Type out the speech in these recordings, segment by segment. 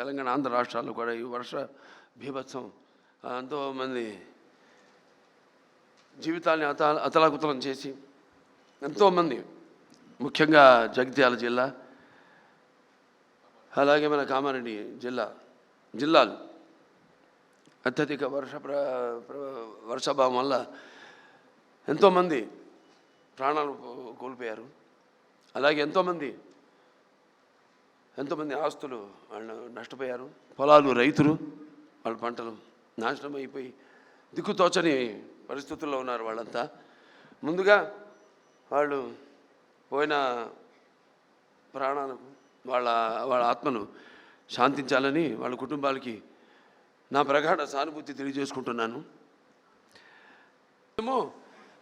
తెలంగాణ ఆంధ్ర రాష్ట్రాల్లో కూడా ఈ వర్ష బీభత్సం ఎంతోమంది జీవితాన్ని అతలాకుతలం చేసి ఎంతోమంది, ముఖ్యంగా జగిత్యాల జిల్లా అలాగే మన కామారెడ్డి జిల్లాలు అత్యధిక వర్షాభావం వల్ల ఎంతోమంది ప్రాణాలు కోల్పోయారు. అలాగే ఎంతోమంది ఆస్తులు వాళ్ళు నష్టపోయారు. పొలాలు, రైతులు వాళ్ళ పంటలు నాశనం అయిపోయి దిక్కుతోచని పరిస్థితుల్లో ఉన్నారు వాళ్ళంతా. ముందుగా వాళ్ళు పోయిన ప్రాణాలకు వాళ్ళ ఆత్మను శాంతించాలని వాళ్ళ కుటుంబాలకి నా ప్రగాఢ సానుభూతి తెలియజేసుకుంటున్నాను. ఏమో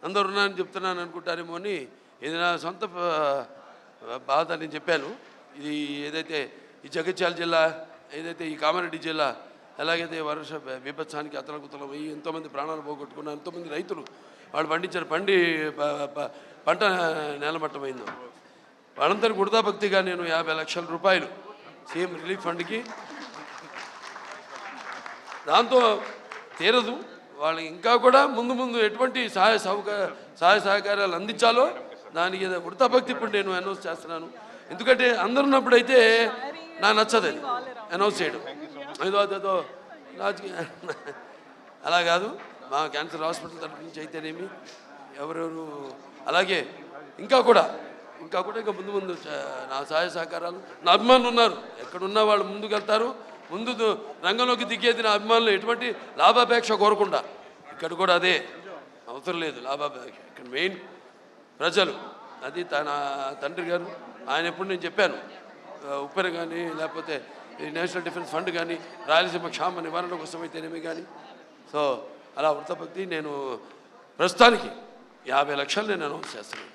అందరు ఉన్నారని చెప్తున్నాను అనుకుంటారేమో అని ఏదైనా సొంత బాధ నేను చెప్పాను. ఇది ఏదైతే ఈ జగిత్యాల జిల్లా, ఏదైతే ఈ కామారెడ్డి జిల్లా, ఎలాగైతే వర్ష బీభత్సానికి అతలకుతలం అయ్యి ఎంతోమంది ప్రాణాలు పోగొట్టుకున్నారు, ఎంతోమంది రైతులు వాళ్ళు పండించిన పంట నేలమట్టమైందో వాళ్ళందరికీ వృధాభక్తిగా నేను 50 లక్షల రూపాయలు సీఎం రిలీఫ్ ఫండ్కి, దాంతో తీరదు, వాళ్ళు ఇంకా కూడా ముందు ఎటువంటి సహాయ సహకారాలు అందించాలో దానికి వృధాభక్తి ఇప్పుడు నేను అనౌన్స్ చేస్తున్నాను. ఎందుకంటే అందరు ఉన్నప్పుడైతే నాకు నచ్చదు అనౌన్స్ చేయడం, ఏదో రాజకీయ అలా కాదు. మా క్యాన్సర్ హాస్పిటల్ తరఫు నుంచి అయితేనేమి ఎవరెవరు, అలాగే ఇంకా కూడా ముందు నా సహాయ సహకారాలు, నా అభిమానులు ఉన్నారు, ఎక్కడున్నా వాళ్ళు ముందుకు వెళ్తారు. ముందు రంగంలోకి దిగేది నా అభిమానులు, ఎటువంటి లాభాపేక్ష కోరకుండా. ఇక్కడ కూడా అదే అవసరం లేదు లాభాపేక్ష, ఇక్కడ మెయిన్ ప్రజలు. అది తన తండ్రి గారు ఆయన ఎప్పుడు నేను చెప్పాను, ఉప్పెన కానీ లేకపోతే నేషనల్ డిఫెన్స్ ఫండ్ కానీ రాయలసీమ క్షామ నివారణ కోసం అయితేనేమి కానీ. సో అలా వృత్తభక్తి నేను ప్రస్తుతానికి 50 లక్షలు నేను అనౌన్స్ చేస్తున్నాను.